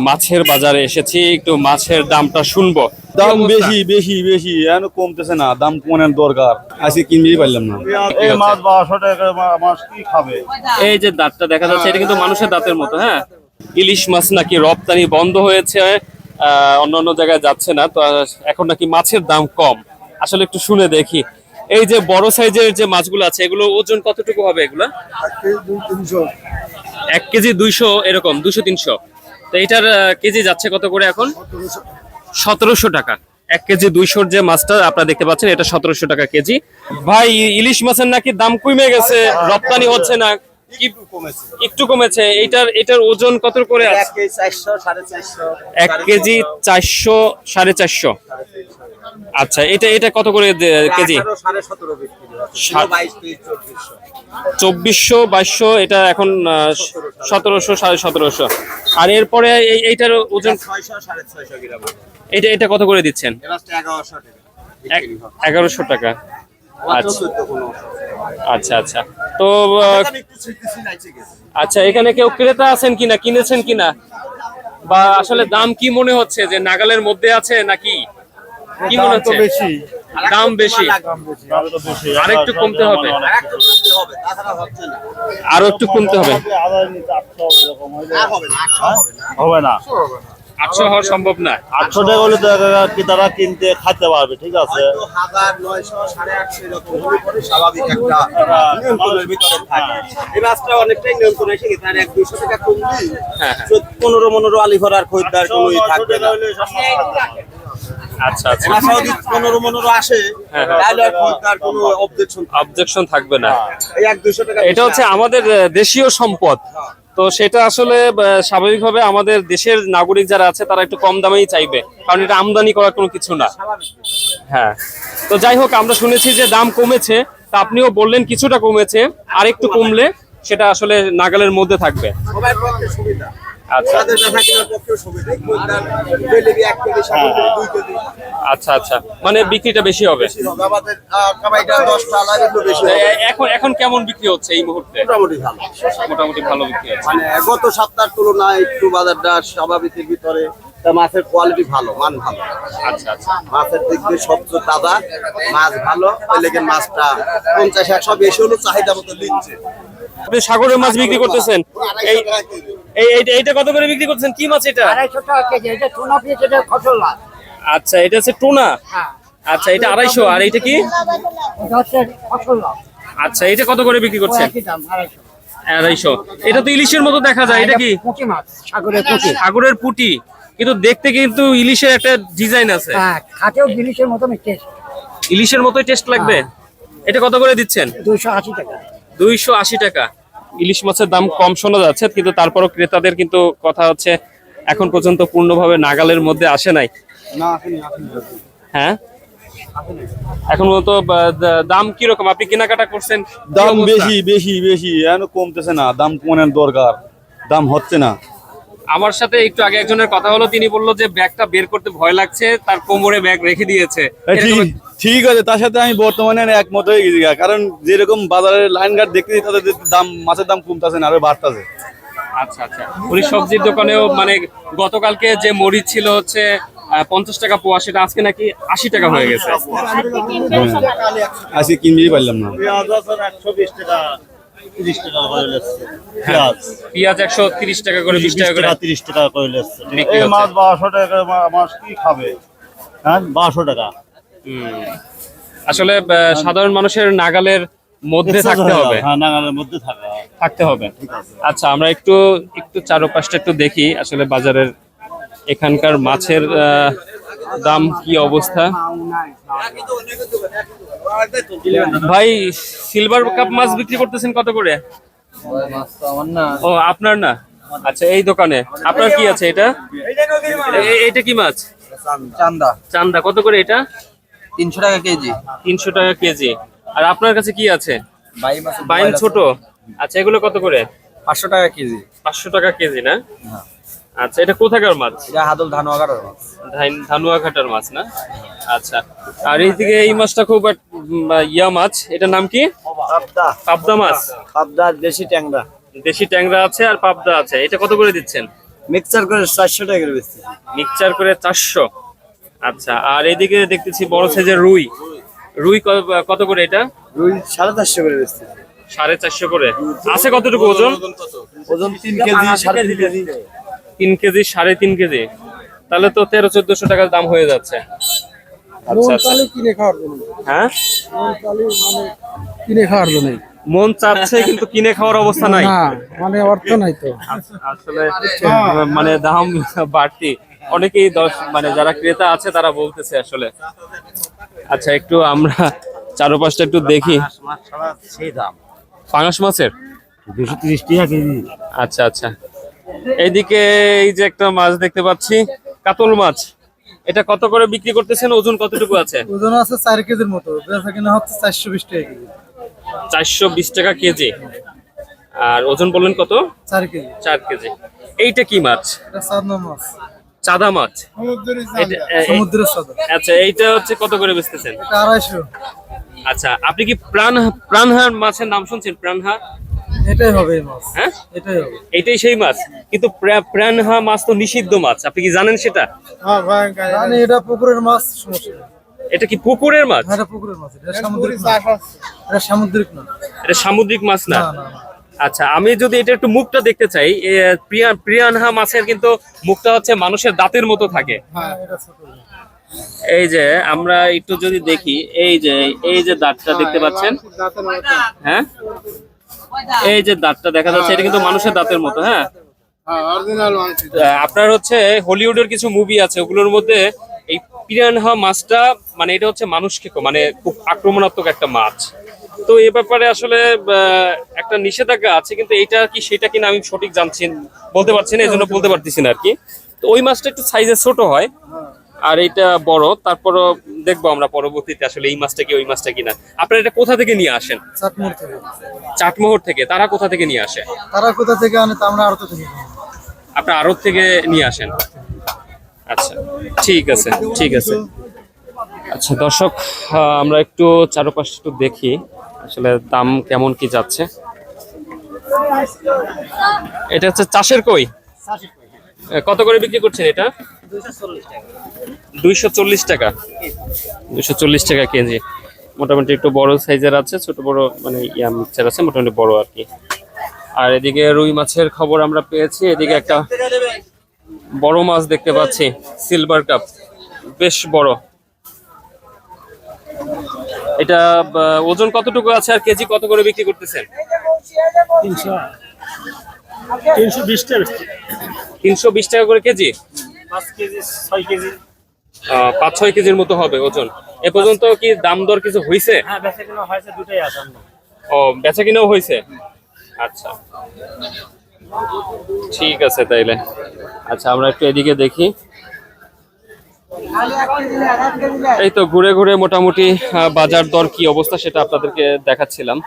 মাছের বাজারে এসেছি, একটু মাছের দামটা শুনবো। দাম বেশি বেশি বেশি এখন কমতেছে না, দাম কমানোর দরকার। আজকে কিনতেই পারলাম না। এই মাছ 1200 টাকা মাছ কি খাবে? এই যে দাঁতটা দেখা যাচ্ছে, এটা কিন্তু মানুষের দাঁতের মতো। হ্যাঁ, ইলিশ মাছ নাকি রপ্তানি বন্ধ হয়েছে, অন্য জায়গায় যাচ্ছে না তো। এখন নাকি মাছের দাম কম। আসলে একটু শুনে দেখি। এই যে বড় সাইজের যে মাছগুলো আছে, এগুলো ওজন কতটুকু হবে? এগুলা 1 কেজি 200, এরকম 200-300। তো এইটার কেজি যাচ্ছে কত করে এখন? 1700 টাকা। 1 কেজি 200 যে মাছটা আপনারা দেখতে পাচ্ছেন, এটা 1700 টাকা কেজি। ভাই, ইলিশ মাছের নাকি দাম কমে গেছে, রপ্তানি হচ্ছে না, কি একটু কমেছে? এটার ওজন কত করে আছে? 1 কেজি 400 450। আচ্ছা, এটা কত করে কেজি? 2400 2200, এটা এখন 1700 1750। আর এরপরে এইটার ওজন 600 গ্রাম। এটা কত করে দিচ্ছেন? 1100 টাকা। আচ্ছা আচ্ছা। তো আচ্ছা, এখানে কেউ ক্রেতা আছেন কিনা, কিনেছেন কিনা, বা আসলে দাম কি মনে হচ্ছে, যে নাগালের মধ্যে আছে নাকি কি মনে হচ্ছে? দাম বেশি, আরেকটু কমতে হবে, আরো একটু কমতে হবে। হবে না, 800 হওয়া সম্ভব না। 800 টাকা হলে তো তারা কিনতে খাইতে পারবে। ঠিক আছে, 1900 850 এরকম হলে পরে স্বাভাবিক একটা নিয়ন্ত্রণের ভিতরে থাকে। এই মাছটা অনেকটাই নিয়ন্ত্রণে এসে গেছে। আর 1-200 টাকা কমলে 15 আলিফর আর খরিদ্দার কোনোই থাকবে না। আচ্ছা আচ্ছা, 15 আসে, তাহলে আর খরিদ্দার কোনো অবজেকশন থাকবে না। এই 1-200 টাকা এটা হচ্ছে আমাদের দেশীয় সম্পদ, তো সেটা আসলে স্বাভাবিকভাবে আমাদের দেশের নাগরিক যারা আছে তারা একটু কম দামেই চাইবে, কারণ এটা আমদানি করার কোনো কিছু না। হ্যাঁ, তো যাই হোক, আমরা শুনেছি যে দাম কমেছে, তা আপনিও বললেন কিছুটা কমেছে, আর একটু কমলে সেটা আসলে নাগালের মধ্যে থাকবে। সবার পক্ষে সুবিধা। আচ্ছা আচ্ছা আচ্ছা, মানে বিক্রিটা বেশি হবে। এখন কেমন বিক্রি হচ্ছে এই মুহূর্তে? মোটামুটি ভালো বিক্রি হচ্ছে। মানে গত সপ্তাহের তুলনায় একটু বাজারটা স্বাভাবিকের ভিতরে। মাছের কোয়ালিটি ভালো, মান ভালো। আচ্ছা আচ্ছা, মাছের দিক দিয়ে সবচেয়ে তাজা মাছ ভালো, ওই লেগে মাছটা 50-100 বেশি হলো চাহিদা মতো নিচ্ছে। আপনি সাগরের মাছ বিক্রি করতেছেন, এইটা কত করে বিক্রি করতেছেন? কি মাছ এটা? 250 টাকা কেজি। এটা টুনা পিস, এটা খসলা। আচ্ছা, এটা হচ্ছে টুনা। আচ্ছা, এটা 250। আর এটা কি? এটা হচ্ছে খসলা। আচ্ছা, এটা কত করে বিক্রি করছেন? একই দাম, 250। 250। এটা তো ইলিশের মতো দেখা যায়, এটা কি? পুঁটি মাছ, সাগরের পুঁটি। সাগরের পুঁটি, কিন্তু দেখতে কিন্তু ইলিশের একটা ডিজাইন আছে। হ্যাঁ, খাটেও ইলিশের মতন টেস্ট। ইলিশের মতোই টেস্ট লাগবে। এটা কত করে দিচ্ছেন? 280 টাকা। 280 টাকা। ইলিশ মাছের দাম কম শোনা যাচ্ছে, কিন্তু তারপরও ক্রেতাদের কিন্তু কথা হচ্ছে এখন পর্যন্ত পূর্ণভাবে নাগালের মধ্যে আসে নাই। হ্যাঁ, এখন তো দাম কি রকম আপনি কেনাকাটা করছেন? দাম বেশি বেশি বেশি এখন কমতেছে না, দাম কমানোর দরকার, দাম হচ্ছে না। আমার সাথে একটু আগে একজনের কথা হলো, তিনি বললো যে ব্যাগটা বের করতে ভয় লাগছে, তার কোমরে ব্যাগ রেখে দিয়েছে। ঠিক আছে, তার সাথে আমি বর্তমানে একমত হয়ে গেছি, কারণ যেরকম বাজারের লাইন গার্ড দেখতেছি তাদের দাম, মাছের দাম কমতেছে না, আরো বাড়তেছে। আচ্ছা আচ্ছা, উনি সবজির দোকানেও মানে গতকালকে যে মরিচ ছিল হচ্ছে 50 টাকা পোয়া, সেটা আজকে নাকি 80 টাকা হয়ে গেছে। আজকে কিনতেই পারলাম না। পেঁয়াজ 130 টাকা করে, 20 টাকা করে, 30 টাকা করে লেছে। এই মাছ 1200 টাকা মাছ কি খাবে? হ্যাঁ, 1200 টাকা। আসলে সাধারণ মানুষের নাগালের মধ্যে থাকতে হবে। হ্যাঁ, নাগালের মধ্যে থাকতে হবে। আচ্ছা, আমরা একটু চারপাশটা একটু দেখি, আসলে বাজারের এখানকার মাছের দাম কি অবস্থা। ভাই, সিলভার কাপ মাছ বিক্রি করতেছেন কত করে? ও, আপনার না? আচ্ছা, এই দোকানে আপনার কি আছে? এটা কি মাছ? চান্দা। কত করে এটা? 300 টাকা কেজি। 300 টাকা কেজি। আর আপনার কাছে কি আছে? বাইন ছোট। আচ্ছা, এগুলো কত করে? 500 টাকা কেজি। 500 টাকা কেজি না? আচ্ছা, এটা কোথাকার মাছ? এটা হাদল ধানুয়াঘাটার মাছ। ধানুয়াঘাটার মাছ না? আচ্ছা। আর এইদিকে এই মাছটা খুব ইয়া মাছ, এটার নাম কি? পাবদা মাছ। পাবদা দেশি ট্যাংরা। দেশি ট্যাংরা আছে আর পাবদা আছে। এটা কত করে দিচ্ছেন? মিক্সচার করে 400 টাকা করে বেচতেছি। মিক্সচার করে 400। আচ্ছা, আর এদিকে দেখতেছি বড় সাইজের রুই। রুই কত করে এটা? রুই 450 করে বেচতেছি। 450 করে। আছে কতটুকু ওজন? ওজন 3 কেজি 3.5 কেজি। 3 কেজি 3.5 কেজি, তাহলে তো 1300-1400 টাকার দাম হয়ে যাচ্ছে। আচ্ছা আচ্ছা। কিনে খাওয়ার জন্য, হ্যাঁ, কিনে খাওয়ার জন্য মন চাচ্ছে কিন্তু কিনে খাওয়ার অবস্থা নাই। মানে অর্থ নাই তো। আসলে মানে দাম বাড়তি, অনেকেই মানে যারা ক্রেতা আছে তারা বলতেছে আসলে। আচ্ছা, একটু আমরা চারপাশটা একটু দেখি। সেই দাম পাঙাশ মাছের 230 টাকা কেজি। আচ্ছা আচ্ছা। এইদিকে এই যে একটা মাছ দেখতে পাচ্ছি, কাতল মাছ। এটা কত করে বিক্রি করতেছেন? ওজন কতটুকু আছে? ওজন আছে 4 কেজির মতো, বেচা কিনা হচ্ছে 420 টাকা কেজি। 420 টাকা কেজি। আর ওজন বললেন কত? 4 কেজি। 4 কেজি। এইটা কি মাছ? এটা সাদা মাছ, চাদা মাছ। সমুদ্রের সাদা। আচ্ছা, এইটা হচ্ছে কত করে বেচতেছেন? এটা 250। আচ্ছা, আপনি কি প্রাণহা মাছের নাম শুনছেন? প্রাণহা, এটাই হবে এই মাছ। হ্যাঁ, এটাই হবে। এইটাই সেই মাছ। কিন্তু প্রাণহা মাছ তো নিষিদ্ধ মাছ, আপনি কি জানেন সেটা? হ্যাঁ ভাই, মানে এটা পুকুরের মাছ, সমস্যা নেই। এটা কি পুকুরের মাছ? হ্যাঁ, এটা পুকুরের মাছ, এটা সামুদ্রিক মাছ। এটা সামুদ্রিক না। এটা সামুদ্রিক মাছ না? না না না। আচ্ছা, আমি যদি এটা একটু মুখটা দেখতে চাই, প্রিয়ানহা মাছের কিন্তু মুখটা হচ্ছে মানুষের দাঁতের মতো থাকে। হ্যাঁ, এটা ছোট। এই যে আমরা একটু যদি দেখি, এই যে দাঁতটা দেখতে পাচ্ছেন, হ্যাঁ, এই যে দাঁতটা দেখা যাচ্ছে, এটা কিন্তু মানুষের দাঁতের মতো। হ্যাঁ, আপনার হচ্ছে হলিউডের কিছু মুভি আছে, ওগুলোর মধ্যে এই পিরানহা মাছটা, মানে এটা হচ্ছে মানুষকে মানে খুব আক্রমণাত্মক একটা মাছ। তো এই ব্যাপারে আসলে একটা নিষেধাজ্ঞা আছে, কিন্তু এটা কি সেটা কিনা আমি সঠিক বলতে পারছি না, এই জন্য বলতে পারতেছি না আর কি। তো ওই মাছটা একটু সাইজে ছোট হয়, আর এটা বড়। তারপরও দেখবো আমরা পরবর্তীতে আসলে এই মাছটা কি ওই মাছটা কিনা। আপনারা এটা কোথা থেকে নিয়ে আসেন? চাটমোহর থেকে। চাটমোহর থেকে। তারা কোথা থেকে নিয়ে আসে? তারা কোথা থেকে আনে তা আমরা আড়ত থেকে কিনি। আপনার আড়ত থেকে নিয়ে আসেন? আচ্ছা, ঠিক আছে ঠিক আছে। আচ্ছা দর্শক, আমরা একটু চারপাশে একটু দেখি আসলে দাম কেমন কি যাচ্ছে। এটা হচ্ছে চাষের কই। কত করে বিক্রি করছেন এটা? 240 টাকা। 240 টাকা কেজি। মোটামুটি একটু বড় সাইজের আছে, ছোট বড় মানে মিক্সচার আছে, মোটামুটি বড় আর কি। আর এদিকে রুই মাছের খবর আমরা পেয়েছি। এদিকে একটা বড় মাছ দেখতে পাচ্ছি, সিলভার কাপ, বেশ বড়। এটা ওজন কতটুকু আছে আর কেজি কত করে বিক্রি করতেছেন? 320 টাকা করে কেজি। 5-6 কেজির মতো হবে ওজন। এ পর্যন্ত কি দাম দর কিছু হয়েছে? ও, বেচা কিনাও হয়েছে। আচ্ছা, ঠিক আছে তাইলে। আচ্ছা, আমরা একটু এদিকে দেখি। এই তো ঘুরে ঘুরে মোটামুটি বাজার দর কি অবস্থা সেটা আপনাদেরকে দেখাচ্ছিলাম।